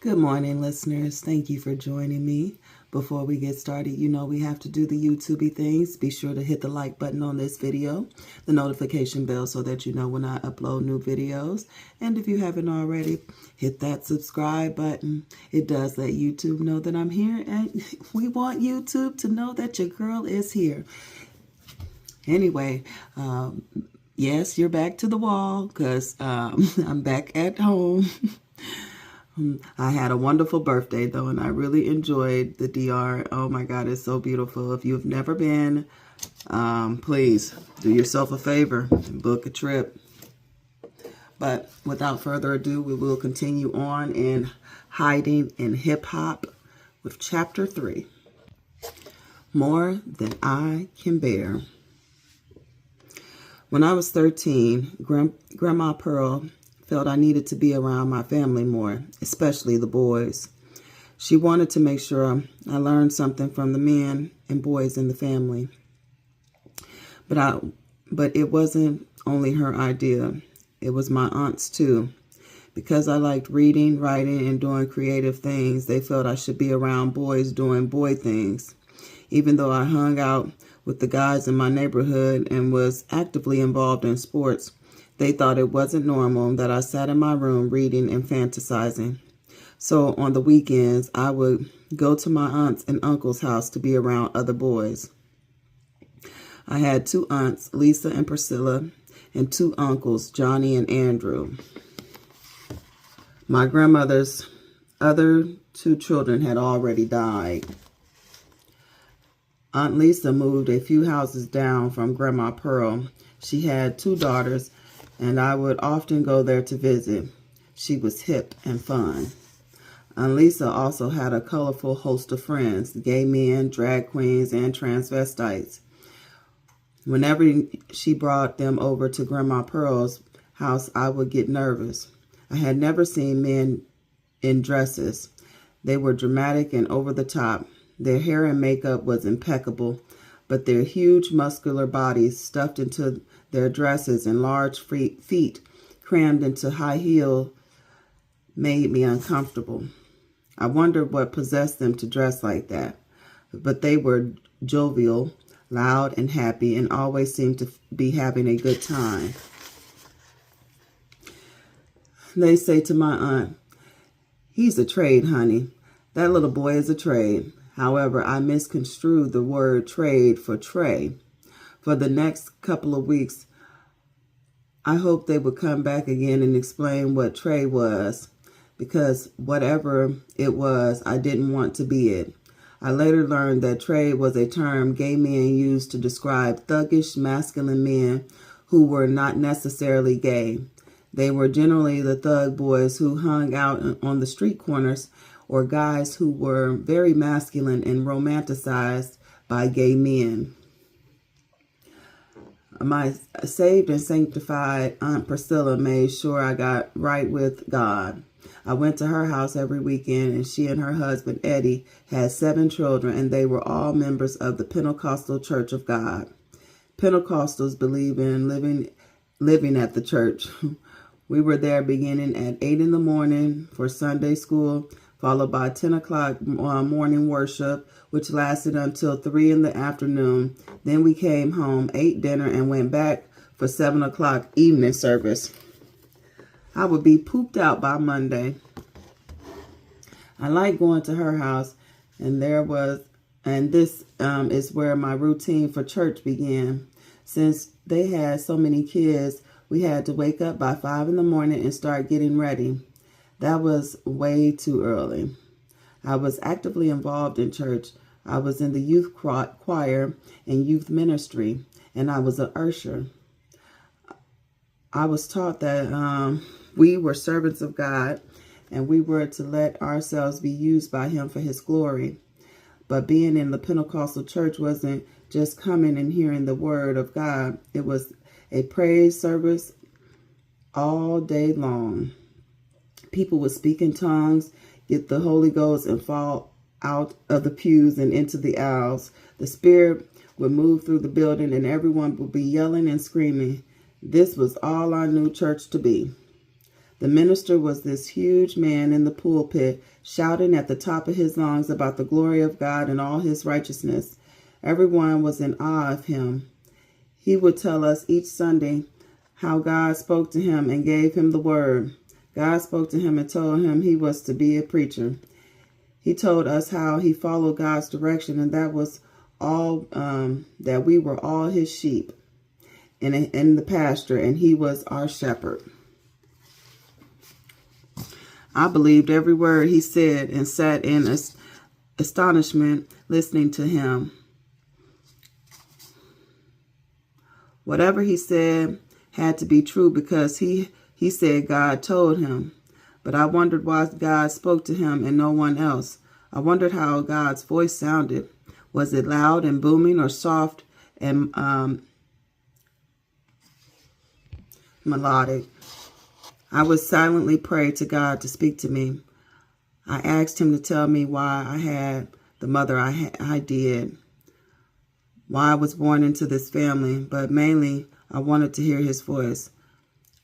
Good morning, listeners. Thank you for joining me. Before we get started, you know we have to do the YouTubey things. Be sure to hit the like button on this video, the notification bell so that you know when I upload new videos. And if you haven't already, hit that subscribe button. It does let YouTube know that I'm here, and we want YouTube to know that your girl is here. Anyway, yes, you're back to the wall because I'm back at home. I had a wonderful birthday, though, and I really enjoyed the DR. Oh, my God, it's so beautiful. If you've never been, please do yourself a favor and book a trip. But without further ado, we will continue on in Hiding in Hip-Hop with Chapter 3, More Than I Can Bear. When I was 13, Grandma Pearl felt I needed to be around my family more, especially the boys. She wanted to make sure I learned something from the men and boys in the family. But it wasn't only her idea. It was my aunt's too. Because I liked reading, writing, and doing creative things, they felt I should be around boys doing boy things. Even though I hung out with the guys in my neighborhood and was actively involved in sports, they thought it wasn't normal that I sat in my room reading and fantasizing. So on the weekends, I would go to my aunt's and uncle's house to be around other boys. I had two aunts, Lisa and Priscilla, and two uncles, Johnny and Andrew. My grandmother's other two children had already died. Aunt Lisa moved a few houses down from Grandma Pearl. She had two daughters, and I would often go there to visit. She was hip and fun. Aunt Lisa also had a colorful host of friends, gay men, drag queens, and transvestites. Whenever she brought them over to Grandma Pearl's house, I would get nervous. I had never seen men in dresses. They were dramatic and over the top. Their hair and makeup was impeccable, but their huge muscular bodies stuffed into their dresses and large feet crammed into high heels made me uncomfortable. I wondered what possessed them to dress like that, but they were jovial, loud, and happy, and always seemed to be having a good time. They say to my aunt, "He's a trade, honey. That little boy is a trade." However, I misconstrued the word trade for tray. For the next couple of weeks, I hoped they would come back again and explain what tray was, because whatever it was, I didn't want to be it. I later learned that trade was a term gay men used to describe thuggish, masculine men who were not necessarily gay. They were generally the thug boys who hung out on the street corners, or guys who were very masculine and romanticized by gay men. My saved and sanctified Aunt Priscilla made sure I got right with God. I went to her house every weekend, and she and her husband, Eddie, had 7 children, and they were all members of the Pentecostal Church of God. Pentecostals believe in living at the church. We were there beginning at 8 in the morning for Sunday school, followed by 10 o'clock morning worship, which lasted until 3 in the afternoon. Then we came home, ate dinner, and went back for 7 o'clock evening service. I would be pooped out by Monday. I liked going to her house, and this is where my routine for church began. Since they had so many kids, we had to wake up by 5 in the morning and start getting ready. That was way too early. I was actively involved in church. I was in the youth choir and youth ministry, and I was an usher. I was taught that we were servants of God, and we were to let ourselves be used by Him for His glory. But being in the Pentecostal church wasn't just coming and hearing the word of God. It was a praise service all day long. People would speak in tongues, get the Holy Ghost, and fall out of the pews and into the aisles. The Spirit would move through the building, and everyone would be yelling and screaming. This was all I knew church to be. The minister was this huge man in the pulpit, shouting at the top of his lungs about the glory of God and all his righteousness. Everyone was in awe of him. He would tell us each Sunday how God spoke to him and gave him the word. God spoke to him and told him he was to be a preacher. He told us how he followed God's direction, and that was all, that we were all his sheep in the pasture, and he was our shepherd. I believed every word he said and sat in astonishment listening to him. Whatever he said had to be true because he said God told him. But I wondered why God spoke to him and no one else. I wondered how God's voice sounded. Was it loud and booming or soft and melodic? I would silently pray to God to speak to me. I asked him to tell me why I had the mother I did, why I was born into this family, but mainly I wanted to hear his voice.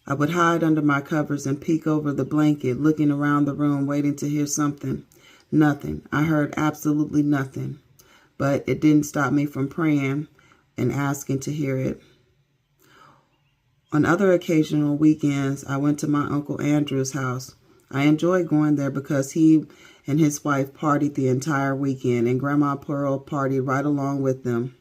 I would hide under my covers and peek over the blanket, looking around the room, waiting to hear something. Nothing. I heard absolutely nothing, but it didn't stop me from praying and asking to hear it. On other occasional weekends, I went to my Uncle Andrew's house. I enjoyed going there because he and his wife partied the entire weekend, and Grandma Pearl partied right along with them.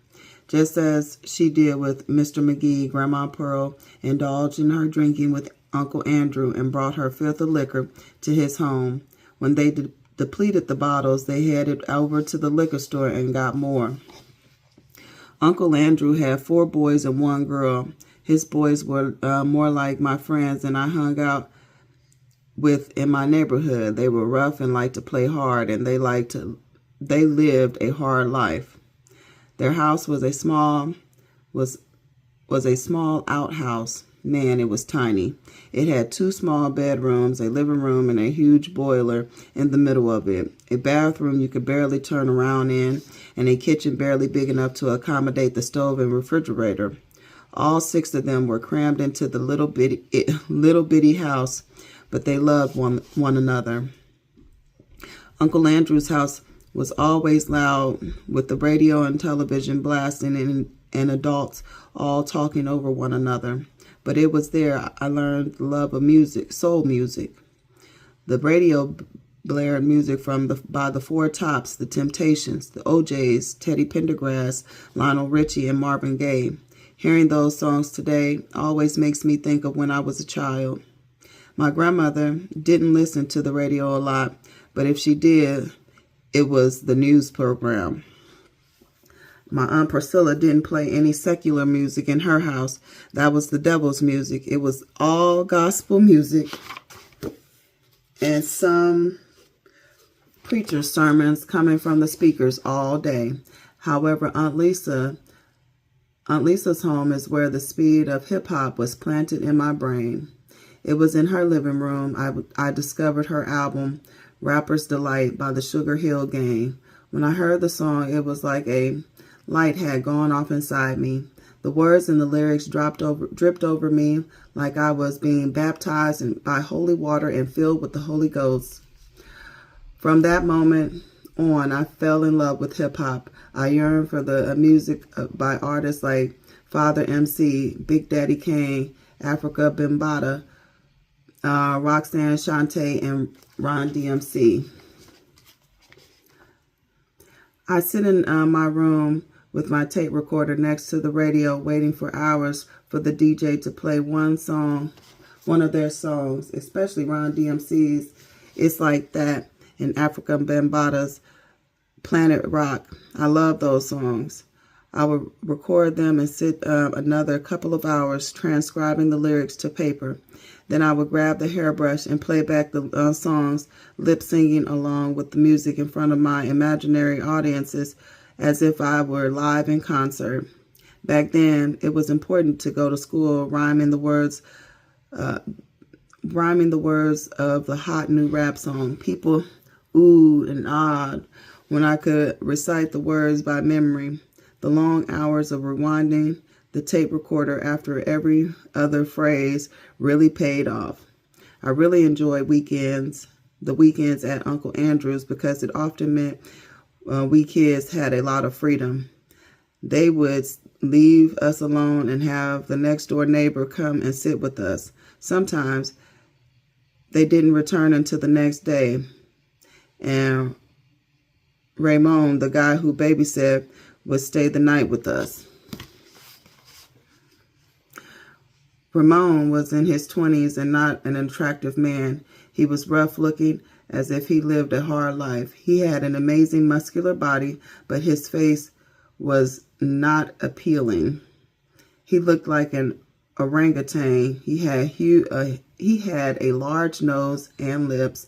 Just as she did with Mr. McGee, Grandma Pearl indulged in her drinking with Uncle Andrew and brought her fifth of liquor to his home. When they depleted the bottles, they headed over to the liquor store and got more. Uncle Andrew had 4 boys and 1 girl. His boys were more like my friends and I hung out with in my neighborhood. They were rough and liked to play hard, and they lived a hard life. Their house was a small outhouse. Man, it was tiny. It had 2 small bedrooms, a living room, and a huge boiler in the middle of it. A bathroom you could barely turn around in, and a kitchen barely big enough to accommodate the stove and refrigerator. All 6 of them were crammed into the little bitty house, but they loved one another. Uncle Andrew's house was always loud, with the radio and television blasting and adults all talking over one another. But it was there I learned the love of music, soul music. The radio blared music by the Four Tops, the Temptations, the OJs, Teddy Pendergrass, Lionel Richie, and Marvin Gaye. Hearing those songs today always makes me think of when I was a child. My grandmother didn't listen to the radio a lot, but if she did, it was the news program. My Aunt Priscilla didn't play any secular music in her house. That was the devil's music. It was all gospel music and some preacher's sermons coming from the speakers all day. However, Aunt Lisa's home is where the seed of hip-hop was planted in my brain. It was in her living room I discovered her album, Rapper's Delight by the Sugar Hill Gang. When I heard the song, it was like a light had gone off inside me. The words and the lyrics dripped over me like I was being baptized by holy water and filled with the Holy Ghost. From that moment on, I fell in love with hip-hop. I yearned for the music by artists like Father MC, Big Daddy Kane, Africa Bambaataa, Roxanne Shante, and Ron DMC. I sit in my room with my tape recorder next to the radio, waiting for hours for the DJ to play one of their songs, especially Ron DMC's It's Like That and Africa Bambaataa's Planet Rock. I love those songs. I would record them and sit another couple of hours transcribing the lyrics to paper. Then I would grab the hairbrush and play back the songs, lip singing along with the music in front of my imaginary audiences as if I were live in concert. Back then, it was important to go to school rhyming the words of the hot new rap song. People oohed and awed when I could recite the words by memory. The long hours of rewinding the tape recorder after every other phrase really paid off. I really enjoyed the weekends at Uncle Andrew's, because it often meant we kids had a lot of freedom. They would leave us alone and have the next door neighbor come and sit with us. Sometimes they didn't return until the next day. And Raymond, the guy who babysat, would stay the night with us. Ramon was in his 20s and not an attractive man. He was rough looking, as if he lived a hard life. He had an amazing muscular body, but his face was not appealing. He looked like an orangutan. He had a large nose and lips,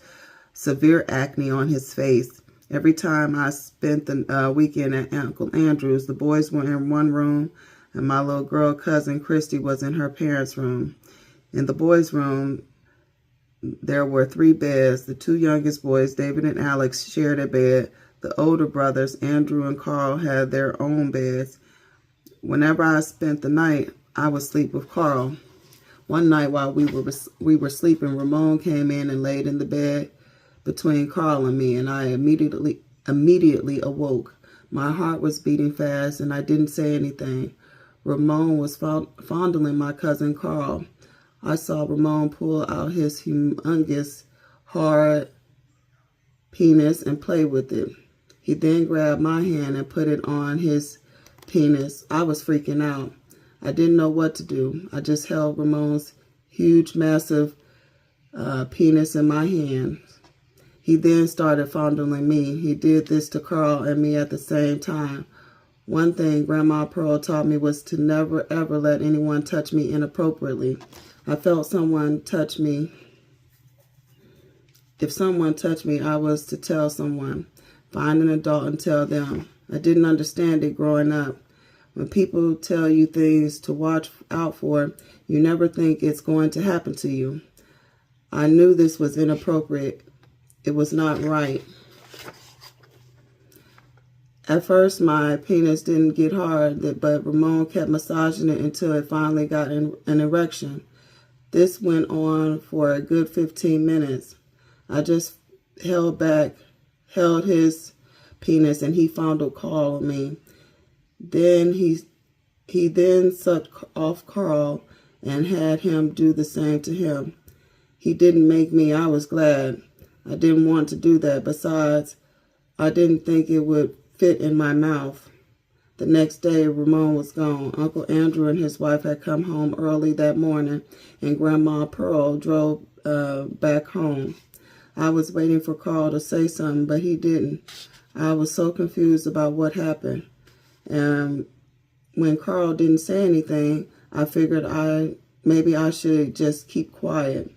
severe acne on his face. Every time I spent the weekend at Uncle Andrew's, the boys were in one room, and my little girl cousin Christy was in her parents' room. In the boys' room, there were 3 beds. The 2 youngest boys, David and Alex, shared a bed. The older brothers, Andrew and Carl, had their own beds. Whenever I spent the night, I would sleep with Carl. One night while we were sleeping, Ramon came in and laid in the bed between Carl and me, and I immediately awoke. My heart was beating fast, and I didn't say anything. Ramon was fondling my cousin Carl. I saw Ramon pull out his humongous, hard penis and play with it. He then grabbed my hand and put it on his penis. I was freaking out. I didn't know what to do. I just held Ramon's huge, massive penis in my hand. He then started fondling me. He did this to Carl and me at the same time. One thing Grandma Pearl taught me was to never, ever let anyone touch me inappropriately. I felt someone touch me. If someone touched me, I was to tell someone. Find an adult and tell them. I didn't understand it growing up. When people tell you things to watch out for, you never think it's going to happen to you. I knew this was inappropriate. It was not right. At first, my penis didn't get hard, but Ramon kept massaging it until it finally got an erection. This went on for a good 15 minutes. I just held his penis, and he fondled Carl on me. Then he then sucked off Carl and had him do the same to him. He didn't make me. I was glad. I didn't want to do that. Besides, I didn't think it would fit in my mouth. The next day, Ramon was gone. Uncle Andrew and his wife had come home early that morning, and Grandma Pearl drove back home. I was waiting for Carl to say something, but he didn't. I was so confused about what happened. And when Carl didn't say anything, I figured maybe I should just keep quiet.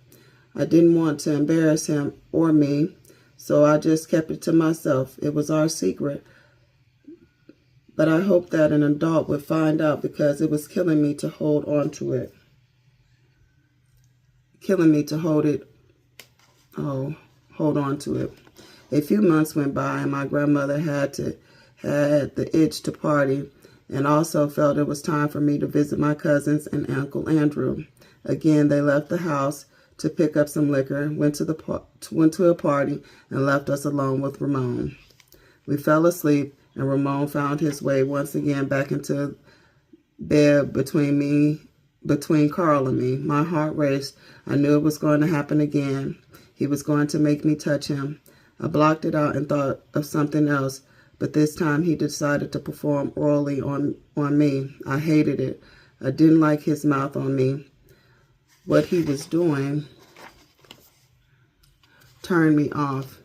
I didn't want to embarrass him or me, so I just kept it to myself. It was our secret. But I hoped that an adult would find out, because it was killing me to hold on to it. Hold on to it. A few months went by, and my grandmother had the itch to party, and also felt it was time for me to visit my cousins and Uncle Andrew. Again, they left the house to pick up some liquor, went to a party, and left us alone with Ramon. We fell asleep, and Ramon found his way once again back into bed between Carl and me. My heart raced. I knew it was going to happen again. He was going to make me touch him. I blocked it out and thought of something else, but this time he decided to perform orally on me. I hated it. I didn't like his mouth on me. What he was doing turned me off.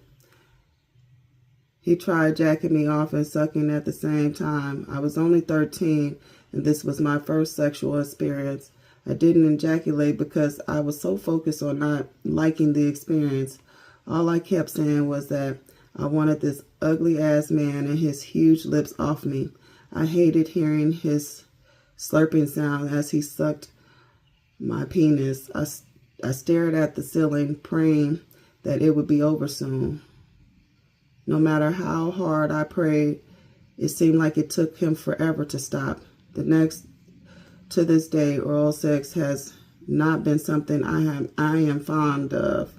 He tried jacking me off and sucking at the same time. I was only 13, and this was my first sexual experience. I didn't ejaculate because I was so focused on not liking the experience. All I kept saying was that I wanted this ugly-ass man and his huge lips off me. I hated hearing his slurping sound as he sucked my penis. I stared at the ceiling, praying that it would be over soon. No matter how hard I prayed, it seemed like it took him forever to stop. To this day, oral sex has not been something I am fond of.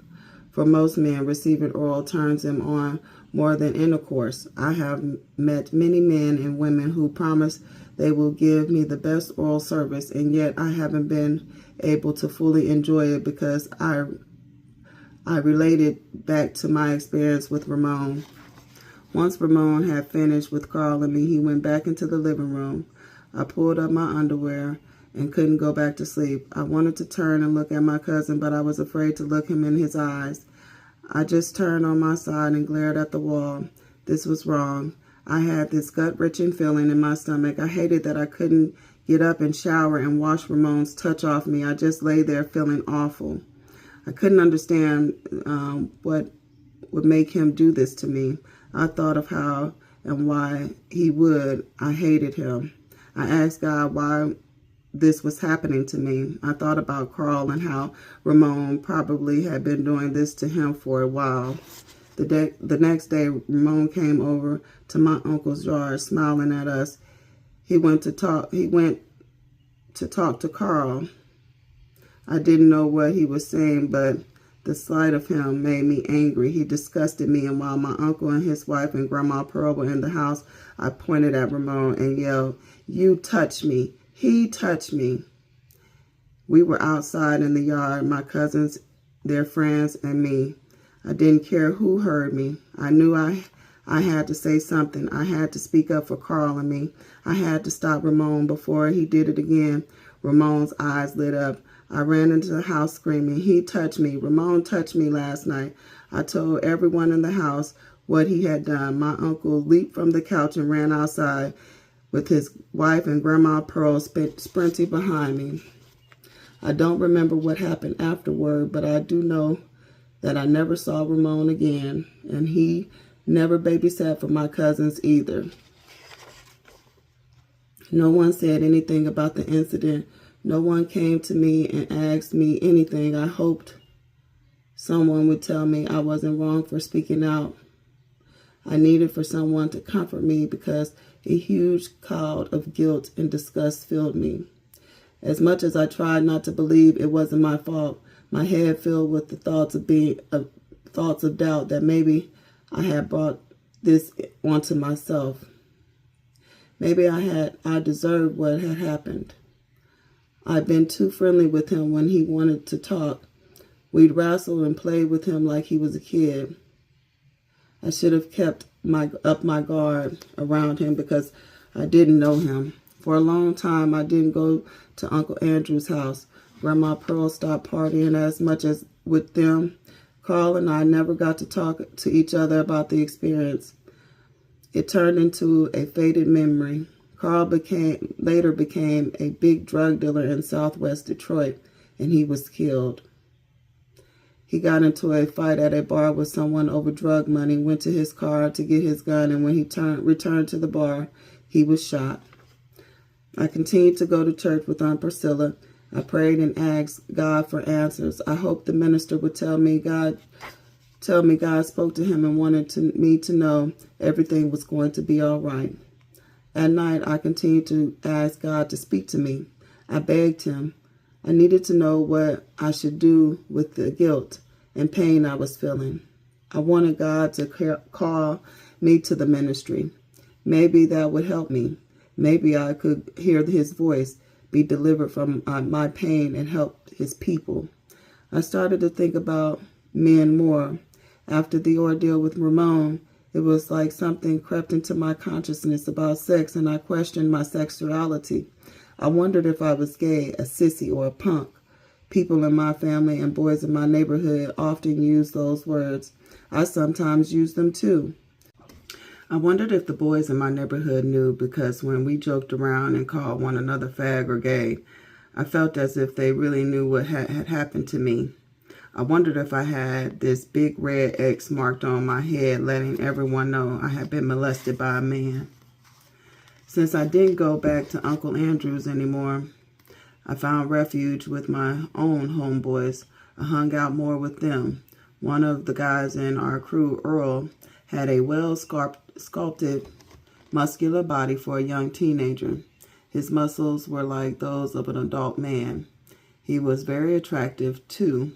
For most men, receiving oral turns them on more than intercourse. I have met many men and women who promise they will give me the best oral service, and yet I haven't been able to fully enjoy it because I related back to my experience with Ramon. Once Ramon had finished with Carl and me, he went back into the living room. I pulled up my underwear and couldn't go back to sleep. I wanted to turn and look at my cousin, but I was afraid to look him in his eyes. I just turned on my side and glared at the wall. This was wrong. I had this gut-wrenching feeling in my stomach. I hated that I couldn't get up and shower and wash Ramon's touch off me. I just lay there feeling awful. I couldn't understand what would make him do this to me. I thought of how and why he would. I hated him. I asked God why this was happening to me. I thought about Carl and how Ramon probably had been doing this to him for a while. The next day, Ramon came over to my uncle's yard, smiling at us. He went to talk to Carl. I didn't know what he was saying, but the sight of him made me angry. He disgusted me, and while my uncle and his wife and Grandma Pearl were in the house, I pointed at Ramon and yelled, "You touched me. He touched me." We were outside in the yard, my cousins, their friends, and me. I didn't care who heard me. I knew I had to say something. I had to speak up for Carl and me. I had to stop Ramon before he did it again. Ramon's eyes lit up. I ran into the house screaming, "He touched me. Ramon touched me last night." I told everyone in the house what he had done. My uncle leaped from the couch and ran outside with his wife and Grandma Pearl sprinting behind me. I don't remember what happened afterward, but I do know that I never saw Ramon again, and he never babysat for my cousins either. No one said anything about the incident. No one came to me and asked me anything. I hoped someone would tell me I wasn't wrong for speaking out. I needed for someone to comfort me because a huge cloud of guilt and disgust filled me. As much as I tried not to believe it wasn't my fault, my head filled with the thoughts of doubt that maybe I had brought this onto myself. Maybe I deserved what had happened. I'd been too friendly with him when he wanted to talk. We'd wrestle and play with him like he was a kid. I should have kept up my guard around him because I didn't know him. For a long time, I didn't go to Uncle Andrew's house. Grandma Pearl stopped partying as much as with them. Carl and I never got to talk to each other about the experience. It turned into a faded memory. Carl later became a big drug dealer in southwest Detroit, and he was killed. He got into a fight at a bar with someone over drug money, went to his car to get his gun, and when he returned to the bar, he was shot. I continued to go to church with Aunt Priscilla. I prayed and asked God for answers. I hoped the minister would tell me God spoke to him and wanted me to know everything was going to be all right. At night, I continued to ask God to speak to me. I begged him. I needed to know what I should do with the guilt and pain I was feeling. I wanted God to call me to the ministry. Maybe that would help me. Maybe I could hear his voice, be delivered from my pain, and help his people. I started to think about men more. After the ordeal with Ramon, it was like something crept into my consciousness about sex, and I questioned my sexuality. I wondered if I was gay, a sissy, or a punk. People in my family and boys in my neighborhood often use those words. I sometimes use them too. I wondered if the boys in my neighborhood knew, because when we joked around and called one another fag or gay, I felt as if they really knew what had happened to me. I wondered if I had this big red X marked on my head, letting everyone know I had been molested by a man. Since I didn't go back to Uncle Andrew's anymore, I found refuge with my own homeboys. I hung out more with them. One of the guys in our crew, Earl, had a well-sculpted, muscular body for a young teenager. His muscles were like those of an adult man. He was very attractive too,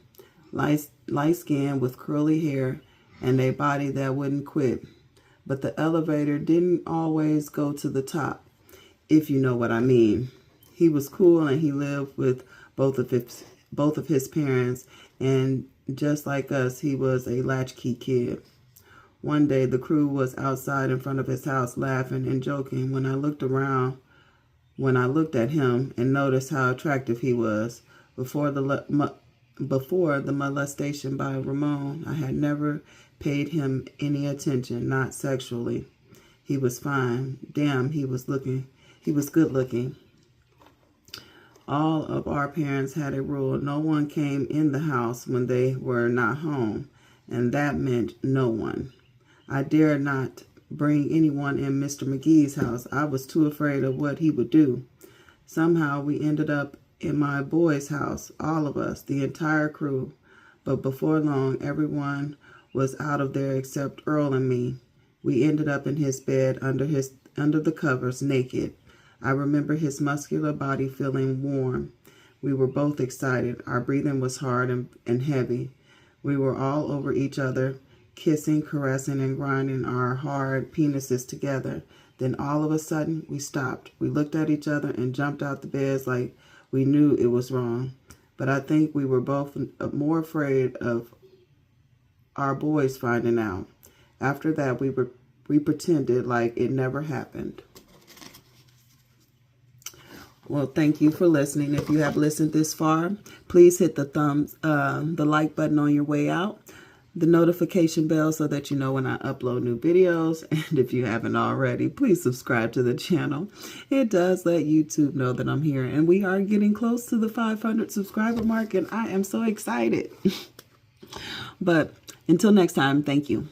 light-skinned with curly hair and a body that wouldn't quit. But the elevator didn't always go to the top, if you know what I mean. He was cool and he lived with both of his parents, and just like us, he was a latchkey kid. One day, the crew was outside in front of his house laughing and joking when I looked at him and noticed how attractive he was. Before the molestation by Ramon, I had never paid him any attention, not sexually. He was fine. Damn, he was good looking. All of our parents had a rule. No one came in the house when they were not home, and that meant no one. I dared not bring anyone in Mr. McGee's house. I was too afraid of what he would do. Somehow we ended up in my boy's house, all of us, the entire crew. But before long, everyone was out of there except Earl and me. We ended up in his bed under the covers, naked. I remember his muscular body feeling warm. We were both excited. Our breathing was hard and heavy. We were all over each other, kissing, caressing, and grinding our hard penises together. Then all of a sudden, we stopped. We looked at each other and jumped out the beds like we knew it was wrong. But I think we were both more afraid of our boys finding out. After that, we pretended like it never happened. Well, thank you for listening. If you have listened this far, please hit the like button on your way out, the notification bell so that you know when I upload new videos. And if you haven't already, please subscribe to the channel. It does let YouTube know that I'm here, and we are getting close to the 500 subscriber mark, and I am so excited. But until next time, thank you.